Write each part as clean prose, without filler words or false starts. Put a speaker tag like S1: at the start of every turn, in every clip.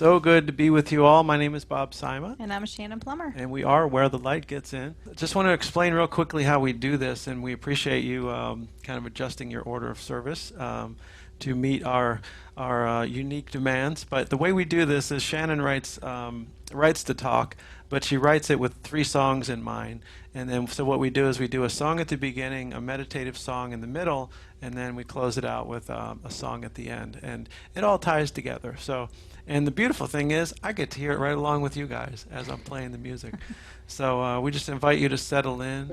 S1: So good to be with you all. My name is Bob Sima,
S2: And I'm Shannon Plummer.
S1: and we are Where the Light Gets In. Just want to explain real quickly how we do this, and we appreciate you kind of adjusting your order of service to meet our unique demands. But the way we do this is Shannon writes the talk, but she writes it with 3 songs in mind. And then so what we do is we do a song at the beginning, a meditative song in the middle, and then we close it out with a song at the end. And it all ties together. And the beautiful thing is, I get to hear it right along with you guys as I'm playing the music. So we just invite you to settle in.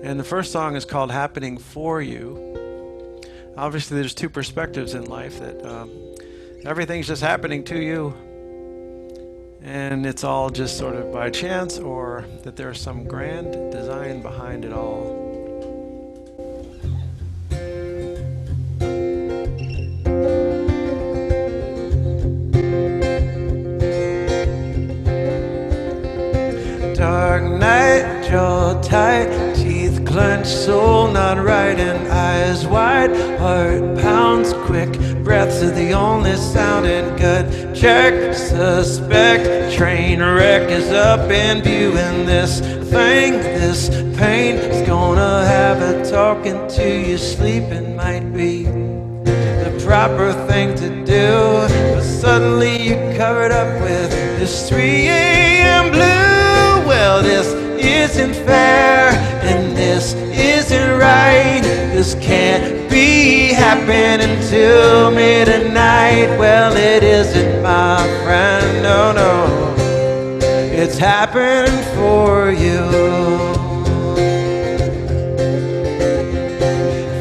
S1: And the first song is called Happening For You. Obviously, there's 2 perspectives in life that everything's just happening to you, and it's all just sort of by chance, or that there's some grand design behind it all. Dark night, jaw tight, teeth clenched, soul not right, and eyes wide, heart pounds quick, breaths are the only sound, and gut check, suspect, train wreck is up in view, and this pain is gonna have a talking to you, sleeping might be the proper thing to do, but suddenly you're covered up with this 3 a.m. blue. Well, this isn't fair, and this isn't right. This can't be happening till midnight. Well, it isn't, my friend, no, no. It's happening for you.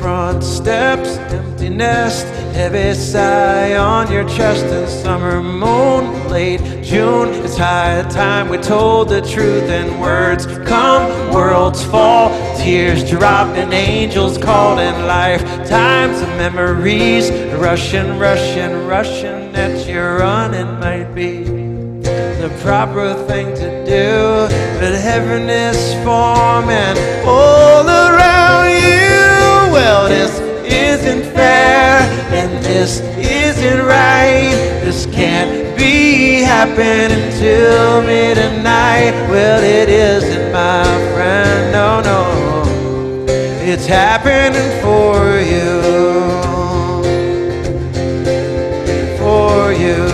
S1: Front steps, empty nest, heavy sigh on your chest, and summer moon, late June. It's high time we told the truth, and words come, worlds fall, tears drop, and angels called, and lifetimes of memories rushing, rushing, rushing at you, running might be the proper thing to do, but heaven is forming all around you. Well, this isn't fair, and this isn't right. This can't be happening till midnight. Well, it isn't, my friend, no, no. It's happening for you, for you.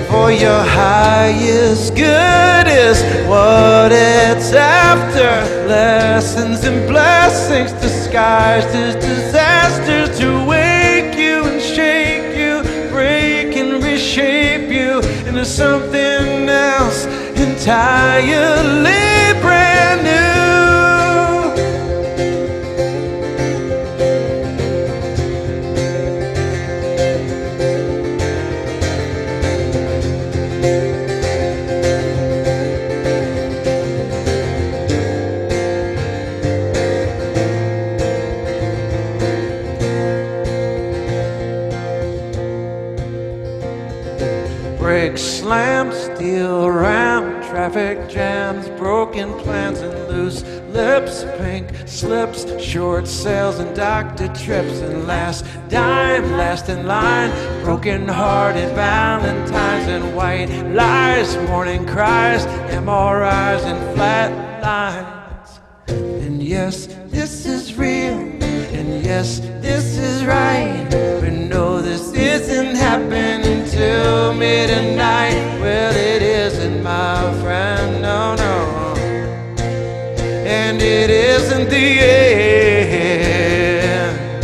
S1: For your highest good is what it's after. Lessons and blessings disguised as disasters, to wake you and shake you, break and reshape you into something else entirely brand new. Brakes slammed, steel ram, traffic jams, broken plans and loose lips, pink slips, short sales and doctor trips, and last dime, last in line, broken hearted valentines, and white lies, morning cries, MRIs and flat lines. And yes, this is real, and yes, this is right, but no, this isn't happening till midnight. Well, it isn't, my friend, no, no. And it isn't the end,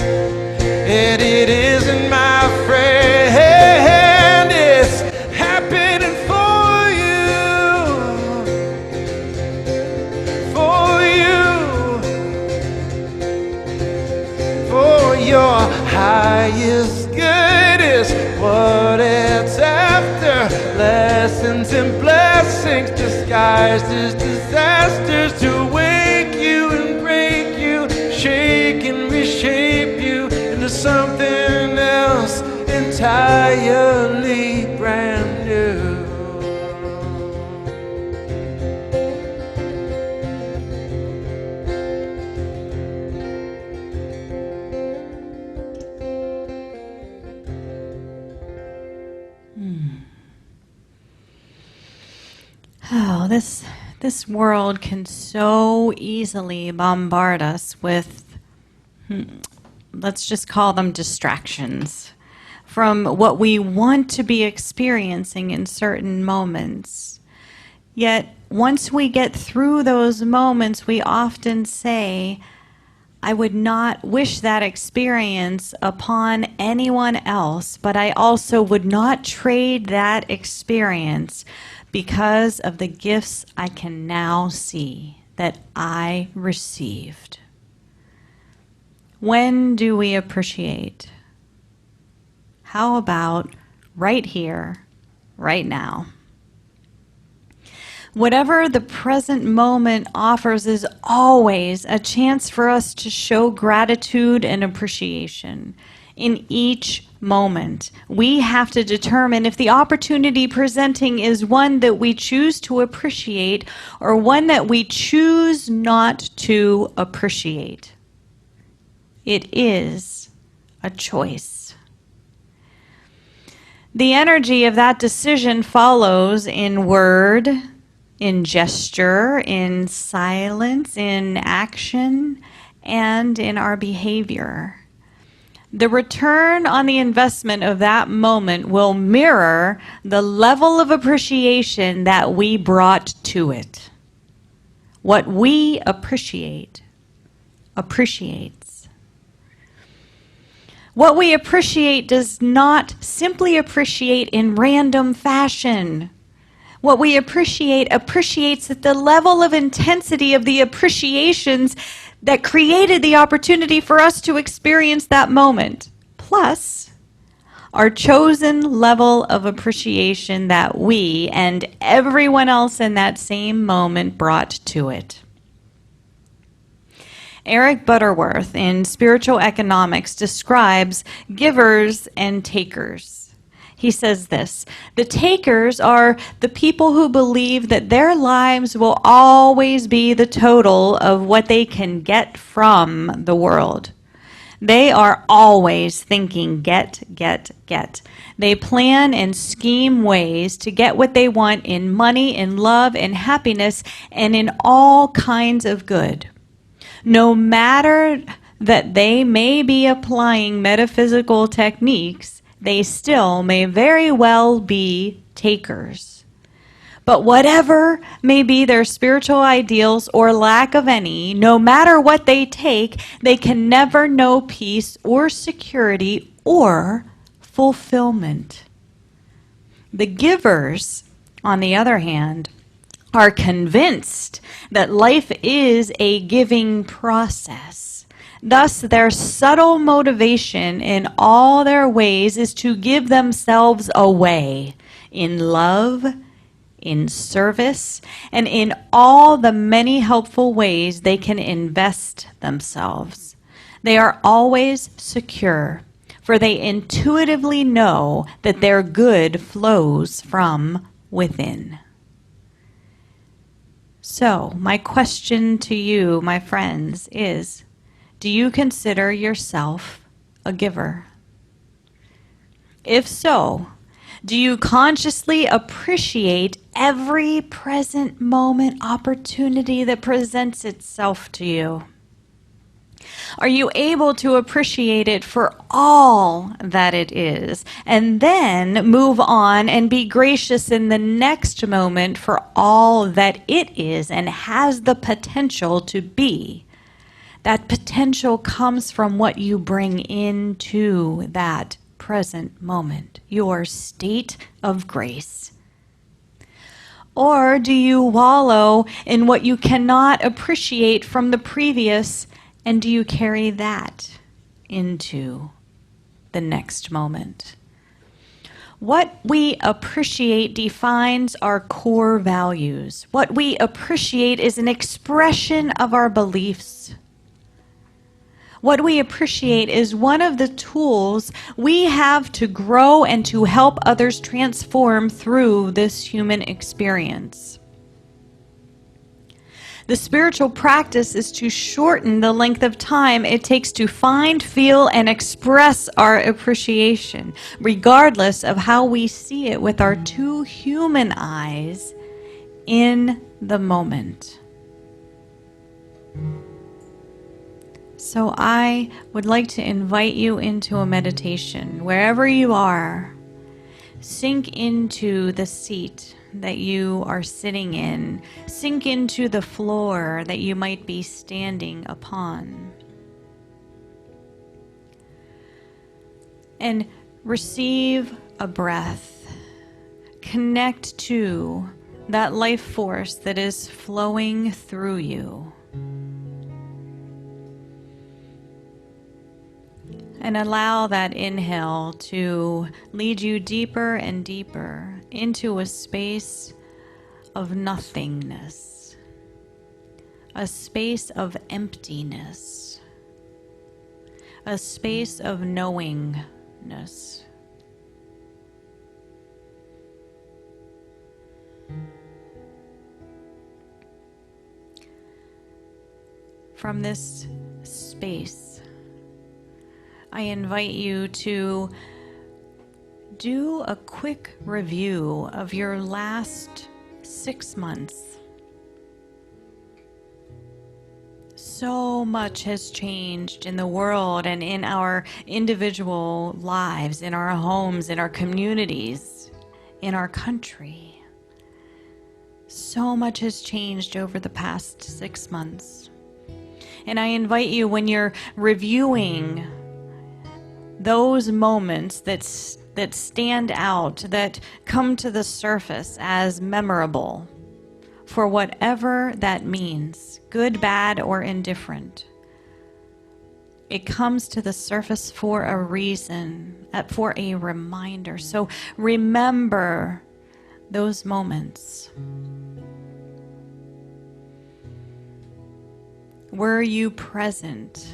S1: and it isn't, my friend. It's happening for you, for you, for your highest good is what it's after. Lessons and blessings disguised as disasters, to wake you and break you, shake and reshape you into something else entirely brand new.
S2: Oh, this world can so easily bombard us with, let's just call them distractions from what we want to be experiencing in certain moments. Yet, once we get through those moments, we often say, I would not wish that experience upon anyone else, but I also would not trade that experience because of the gifts I can now see that I received. When do we appreciate? How about right here, right now? Whatever the present moment offers is always a chance for us to show gratitude and appreciation. In each moment, we have to determine if the opportunity presenting is one that we choose to appreciate or one that we choose not to appreciate. It is a choice. The energy of that decision follows in word, in gesture, in silence, in action, and in our behavior. The return on the investment of that moment will mirror the level of appreciation that we brought to it. What we appreciate appreciates. What we appreciate does not simply appreciate in random fashion. What we appreciate appreciates at the level of intensity of the appreciations that created the opportunity for us to experience that moment, plus our chosen level of appreciation that we and everyone else in that same moment brought to it. Eric Butterworth in Spiritual Economics describes givers and takers. He says this: the takers are the people who believe that their lives will always be the total of what they can get from the world. They are always thinking get, get, get. They plan and scheme ways to get what they want in money, in love, in happiness, and in all kinds of good. No matter that they may be applying metaphysical techniques, they still may very well be takers. But whatever may be their spiritual ideals or lack of any, no matter what they take, they can never know peace or security or fulfillment. The givers, on the other hand, are convinced that life is a giving process. Thus, their subtle motivation in all their ways is to give themselves away in love, in service, and in all the many helpful ways they can invest themselves. They are always secure, for they intuitively know that their good flows from within. So, my question to you, my friends, is, do you consider yourself a giver? If so, do you consciously appreciate every present moment opportunity that presents itself to you? Are you able to appreciate it for all that it is, and then move on and be gracious in the next moment for all that it is and has the potential to be? That potential comes from what you bring into that present moment, your state of grace. Or do you wallow in what you cannot appreciate from the previous, and do you carry that into the next moment? What we appreciate defines our core values. What we appreciate is an expression of our beliefs. What we appreciate is one of the tools we have to grow and to help others transform through this human experience. The spiritual practice is to shorten the length of time it takes to find, feel, and express our appreciation, regardless of how we see it with our two human eyes in the moment. So I would like to invite you into a meditation. Wherever you are, sink into the seat that you are sitting in. Sink into the floor that you might be standing upon. And receive a breath. Connect to that life force that is flowing through you. And allow that inhale to lead you deeper and deeper into a space of nothingness, a space of emptiness, a space of knowingness. From this space, I invite you to do a quick review of your last 6 months. So much has changed in the world and in our individual lives, in our homes, in our communities, in our country. So much has changed over the past 6 months. And I invite you, when you're reviewing those moments that stand out, that come to the surface as memorable, for whatever that means, good, bad, or indifferent. It comes to the surface for a reason, for a reminder. So remember those moments. Were you present?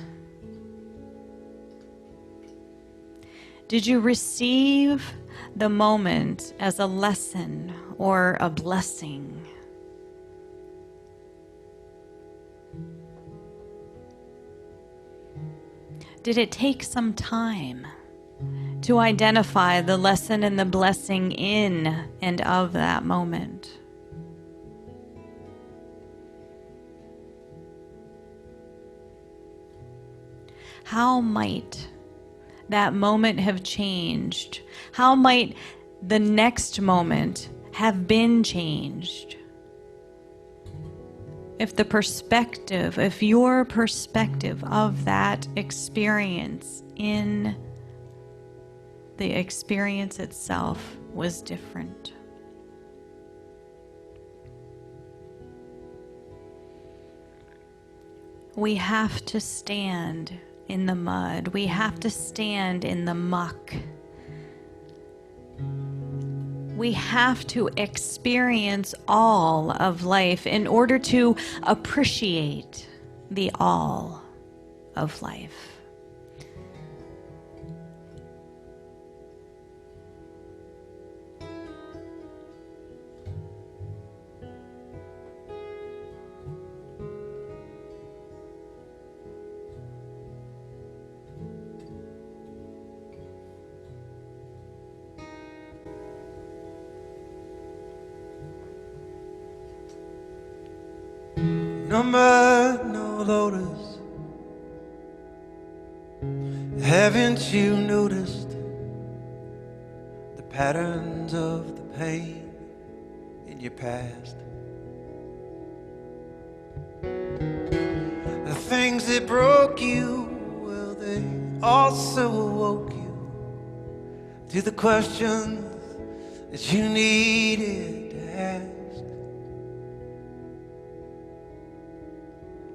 S2: Did you receive the moment as a lesson or a blessing? Did it take some time to identify the lesson and the blessing in and of that moment? How might that moment have changed? How might the next moment have been changed? If your perspective of that experience in the experience itself was different. We have to stand in the mud. We have to stand in the muck. We have to experience all of life in order to appreciate the all of life.
S1: No mud, no lotus. Haven't you noticed the patterns of the pain in your past? The things that broke you, well, they also awoke you to the questions that you needed to ask.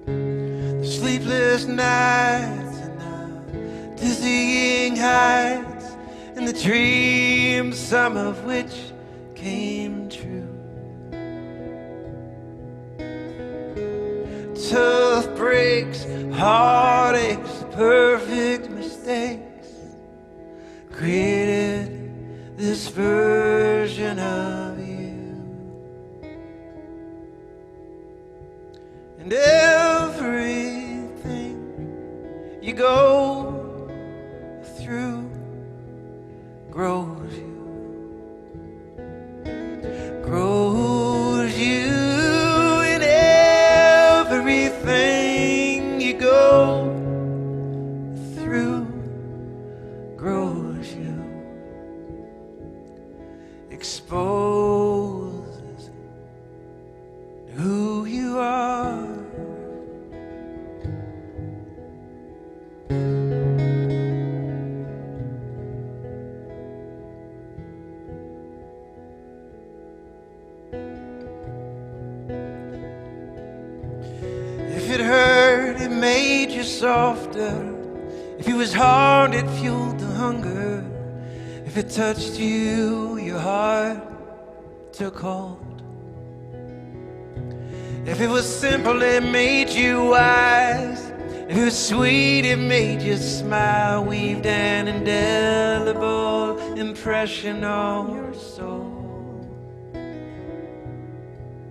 S1: The sleepless nights and the dizzying heights and the dreams, some of which came true. Tough breaks, heartaches, perfect mistakes created this version of you. And everything you go through grows you, grows you. exposes who you are. If it hurt, it made you softer. If it was hard, it fueled the hunger. If it touched you, your heart took hold. If it was simple, it made you wise. If it was sweet, it made you smile. Weaved an indelible impression on your soul.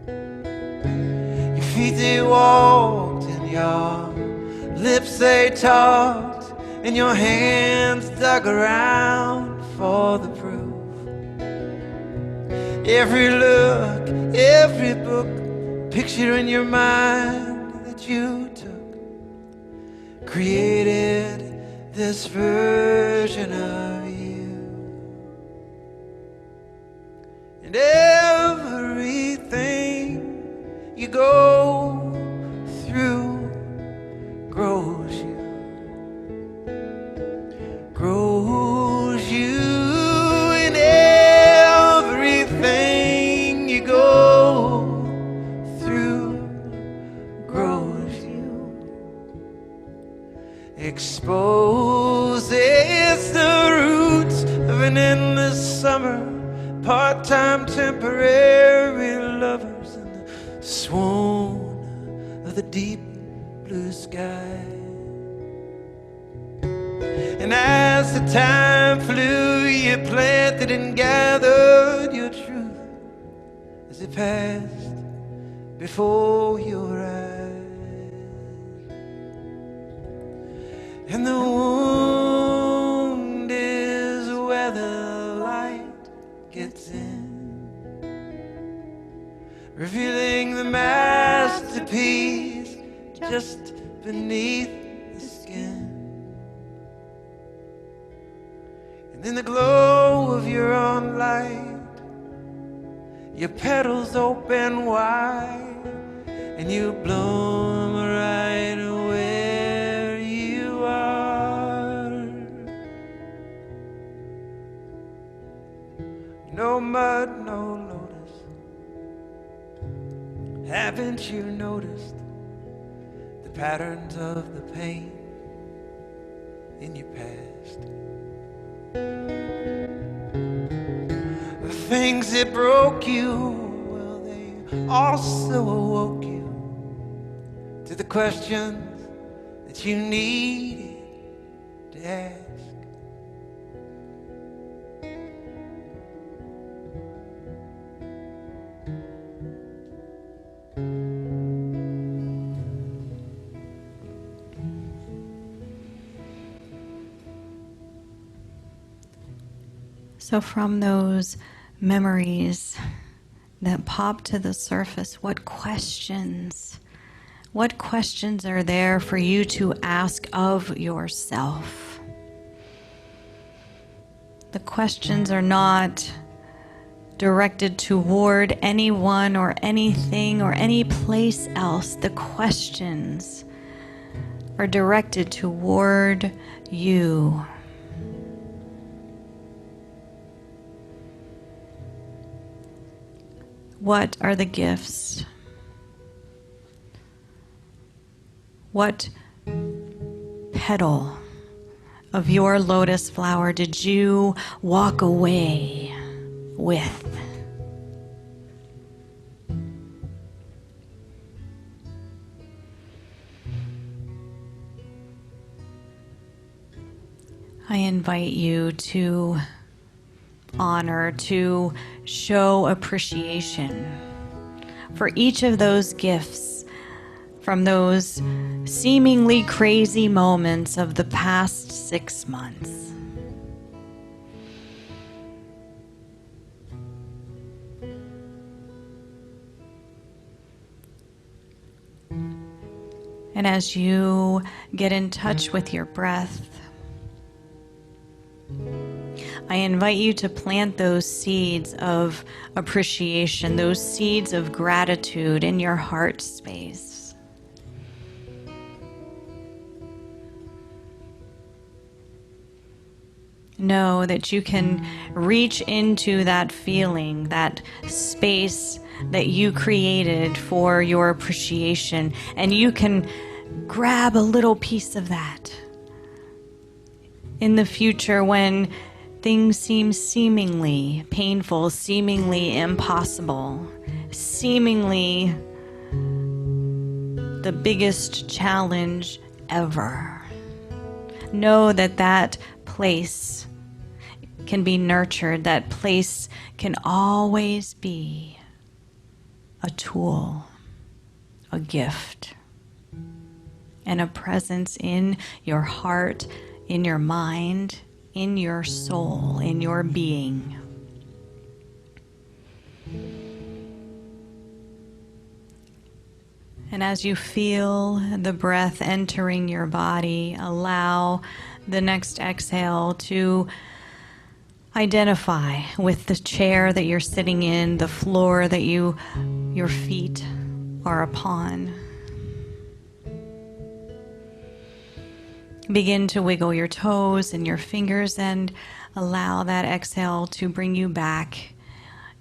S1: Your feet, they walked, and your lips, they talked, and your hands dug around for the proof. Every look, every book, picture in your mind that you took created this version of you. And everything you go through grows you. Grows you, in everything you go through grows you. Exposes the roots of an endless summer, part-time temporary lovers in the swoon of the deep blue sky. And as the time flew, you planted and gathered your truth as it passed before your eyes. And the wound is where the light gets in, revealing the masterpiece just beneath the skin. And in the glow of your own light, your petals open wide, and you bloom right where you are. No mud, no lotus. Haven't you noticed the patterns of the pain in your past? The things that broke you, well, they also awoke you to the questions that you needed to ask.
S2: So from those memories that pop to the surface, what questions are there for you to ask of yourself? The questions are not directed toward anyone or anything or any place else. The questions are directed toward you. What are the gifts? What petal of your lotus flower did you walk away with? I invite you to honor, to show appreciation for each of those gifts from those seemingly crazy moments of the past 6 months. And as you get in touch with your breath, I invite you to plant those seeds of appreciation, those seeds of gratitude in your heart space. Know that you can reach into that feeling, that space that you created for your appreciation, and you can grab a little piece of that. In the future, when things seem seemingly painful, seemingly impossible, seemingly the biggest challenge ever, know that that place can be nurtured. That place can always be a tool, a gift, and a presence in your heart, in your mind, in your soul, in your being. And as you feel the breath entering your body, allow the next exhale to identify with the chair that you're sitting in, the floor that your feet are upon. Begin to wiggle your toes and your fingers and allow that exhale to bring you back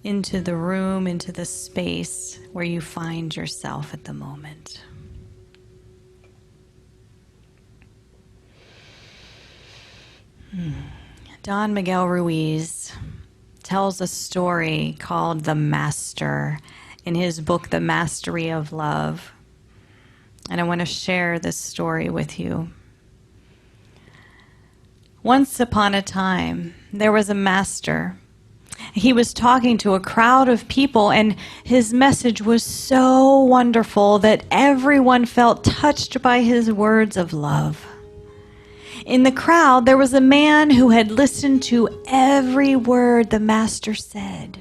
S2: into the room, into the space where you find yourself at the moment. Don Miguel Ruiz tells a story called The Master in his book, The Mastery of Love. And I want to share this story with you. Once upon a time, there was a master. He was talking to a crowd of people, and his message was so wonderful that everyone felt touched by his words of love. In the crowd, there was a man who had listened to every word the master said.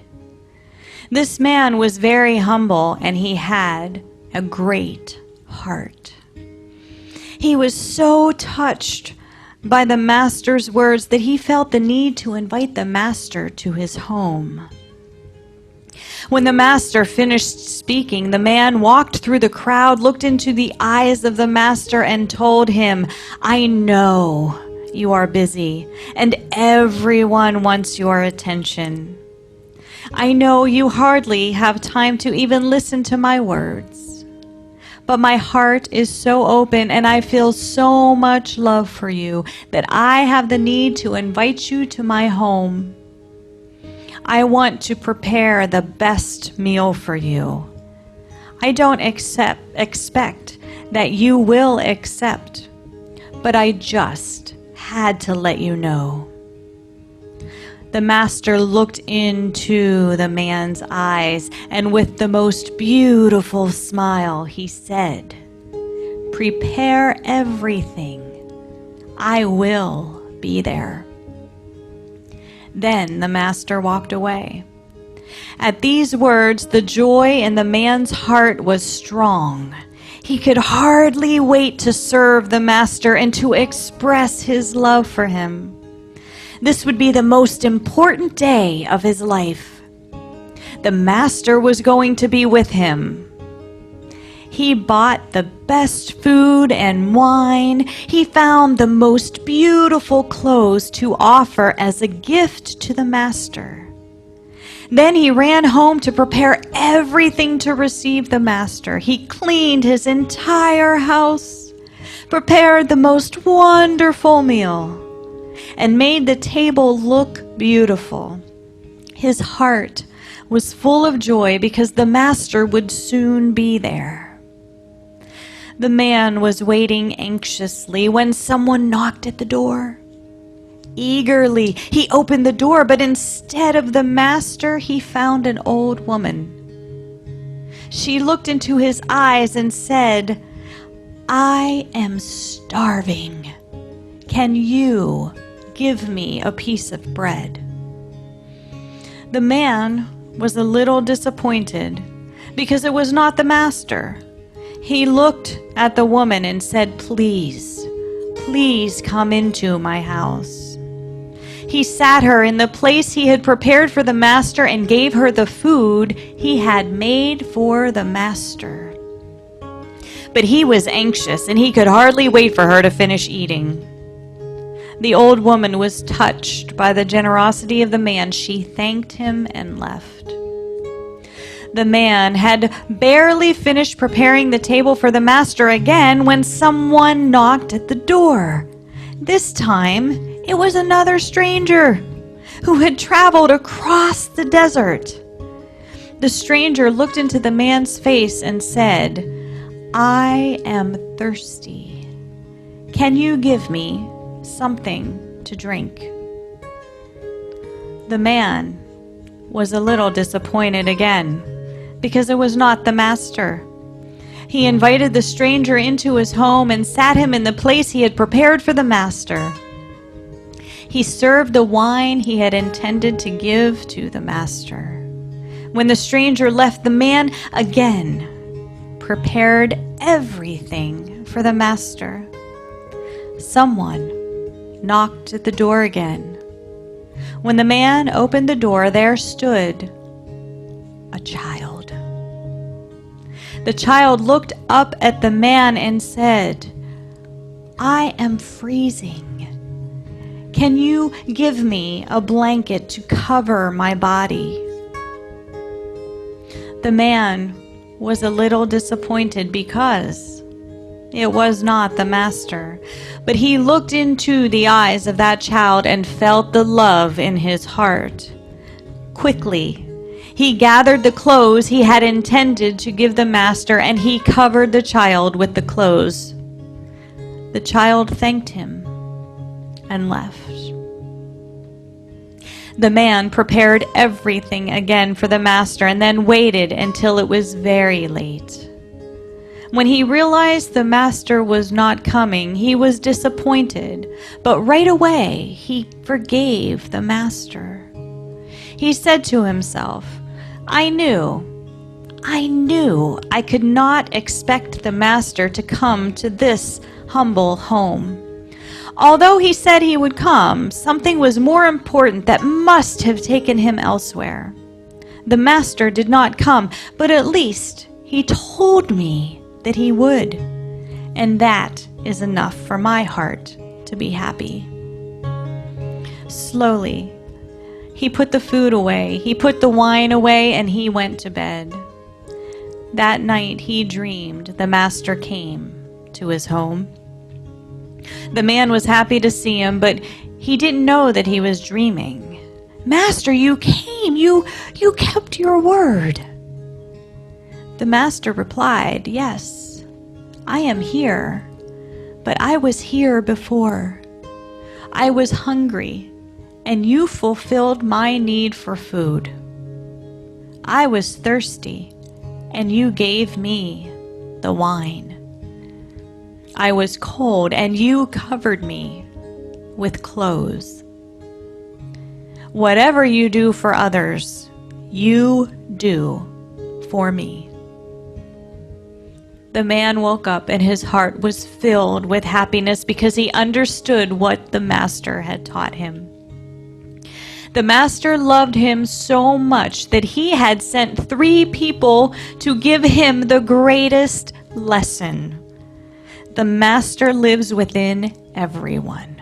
S2: This man was very humble, and he had a great heart. He was so touched by the master's words that he felt the need to invite the master to his home. When the master finished speaking, the man walked through the crowd, looked into the eyes of the master, and told him, "I know you are busy, and everyone wants your attention. I know you hardly have time to even listen to my words. But my heart is so open, and I feel so much love for you that I have the need to invite you to my home. I want to prepare the best meal for you. I don't expect that you will accept, but I just had to let you know." The master looked into the man's eyes, and with the most beautiful smile, he said, "Prepare everything. I will be there." Then the master walked away. At these words, the joy in the man's heart was strong. He could hardly wait to serve the master and to express his love for him. This would be the most important day of his life. The master was going to be with him. He bought the best food and wine. He found the most beautiful clothes to offer as a gift to the master. Then he ran home to prepare everything to receive the master. He cleaned his entire house, prepared the most wonderful meal, and made the table look beautiful. His heart was full of joy because the master would soon be there. The man was waiting anxiously when someone knocked at the door. Eagerly, he opened the door, but instead of the master, he found an old woman. She looked into his eyes and said, "I am starving. Can you give me a piece of bread?" The man was a little disappointed because it was not the master. He looked at the woman and said, "Please, please come into my house." He sat her in the place he had prepared for the master and gave her the food he had made for the master. But he was anxious, and he could hardly wait for her to finish eating. The old woman was touched by the generosity of the man. She thanked him and left. The man had barely finished preparing the table for the master again when someone knocked at the door. This time, it was another stranger who had traveled across the desert. The stranger looked into the man's face and said, "I am thirsty. Can you give me something to drink?" The man was a little disappointed again because it was not the master. He invited the stranger into his home and sat him in the place he had prepared for the master. He served the wine he had intended to give to the master. When the stranger left, the man again prepared everything for the master. Someone knocked at the door again. When the man opened the door, there stood a child. The child looked up at the man and said, "I am freezing. Can you give me a blanket to cover my body?" The man was a little disappointed because it was not the master, but he looked into the eyes of that child and felt the love in his heart. Quickly, he gathered the clothes he had intended to give the master, and he covered the child with the clothes. The child thanked him and left. The man prepared everything again for the master and then waited until it was very late. When he realized the master was not coming, he was disappointed, but right away he forgave the master. He said to himself, I knew I could not expect the master to come to this humble home. Although he said he would come, something was more important that must have taken him elsewhere. The master did not come, but at least he told me that he would, and that is enough for my heart to be happy. Slowly, he put the food away, he put the wine away, and he went to bed. That night he dreamed the master came to his home. The man was happy to see him, but he didn't know that he was dreaming. "Master, you came. You kept your word." The master replied, "Yes, I am here, but I was here before. I was hungry, and you fulfilled my need for food. I was thirsty, and you gave me the wine. I was cold, and you covered me with clothes. Whatever you do for others, you do for me." The man woke up, and his heart was filled with happiness because he understood what the master had taught him. The master loved him so much that he had sent 3 people to give him the greatest lesson. The master lives within everyone.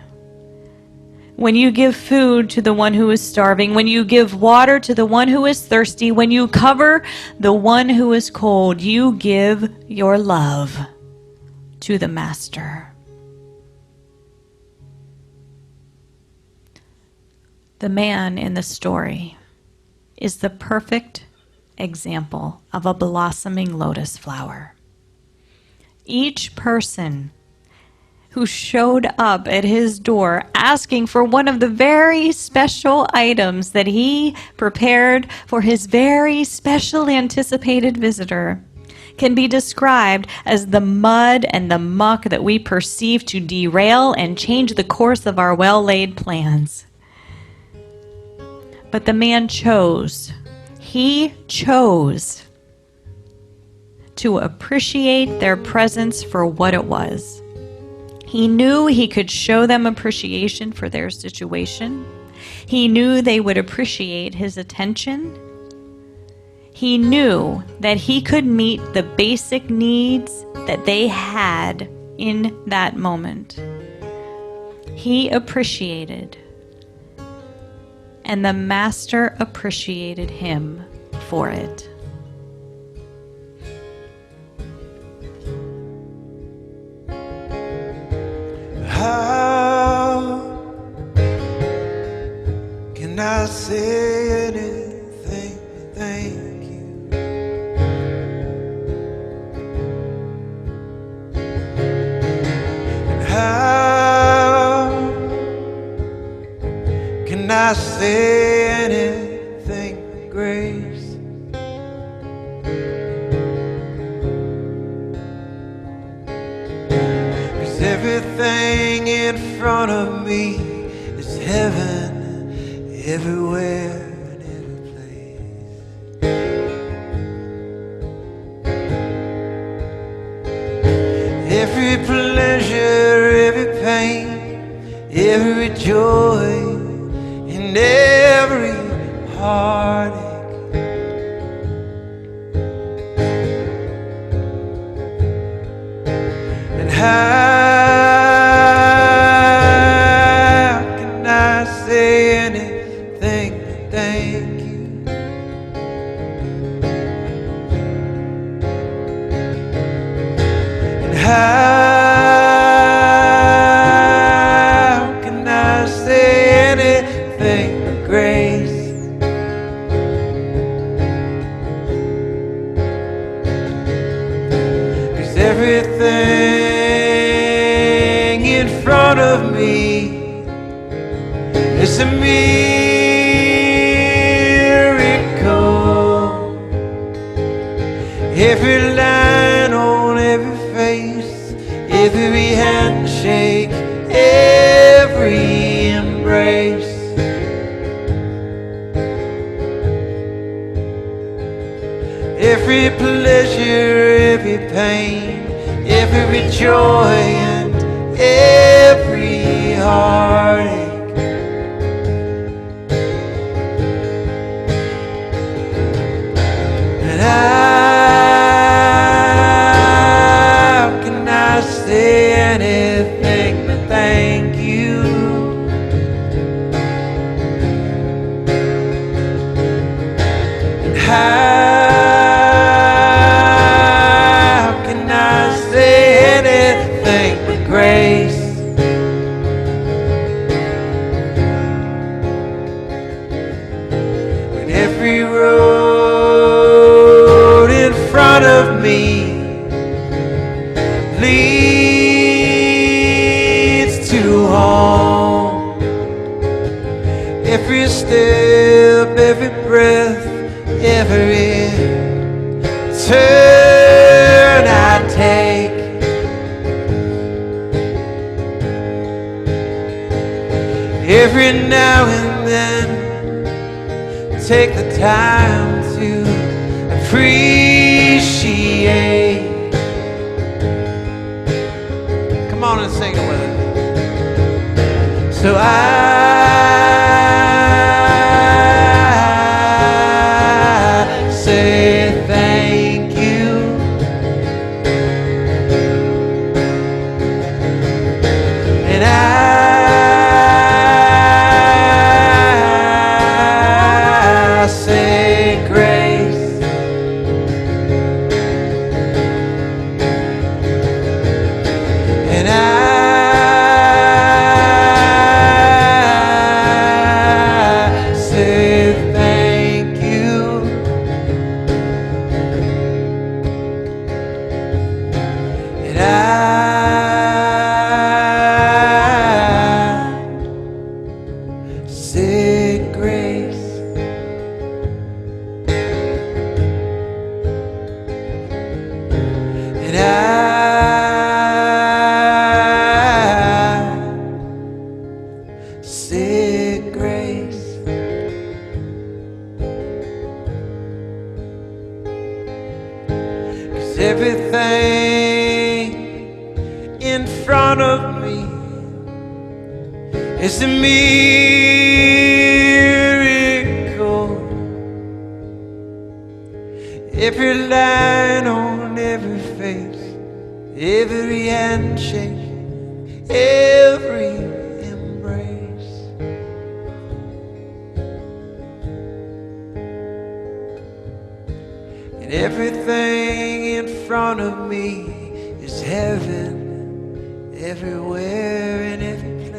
S2: When you give food to the one who is starving, when you give water to the one who is thirsty, when you cover the one who is cold, you give your love to the master. The man in the story is the perfect example of a blossoming lotus flower. Each person who showed up at his door asking for one of the very special items that he prepared for his very special anticipated visitor can be described as the mud and the muck that we perceive to derail and change the course of our well-laid plans. But the man chose. He chose to appreciate their presence for what it was. He knew he could show them appreciation for their situation. He knew they would appreciate his attention. He knew that he could meet the basic needs that they had in that moment. He appreciated, and the master appreciated him for it.
S3: How can I say anything but thank you? And how can I say anything but grace? 'Cause everything in front of me is heaven, everywhere and every place. Every pleasure, every pain, every joy, and every heartache. And how can I say anything but thank you? And how can I say anything but grace? 'Cause everything in front of me is a miracle. Every line on every face, every handshake, every embrace. Every pleasure, every pain, every joy, and every heartache. And how can I say anything but thank you? And how can I say anything but grace? When every road in front of me leads to home. Every step, every breath, every turn I take. Every now and then, take the time to appreciate. Come on and sing it with us. So I say thank you. And I say grace. And I say thank you. And I say grace. 'Cause everything in front of me is a miracle. every line on every face, every handshake, every embrace. And everything in front of me is heaven, everywhere in every place.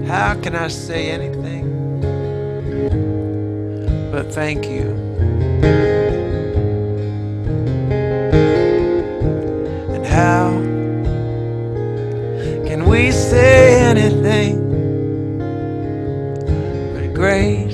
S3: How can I say anything but thank you? And how can we say anything but grace?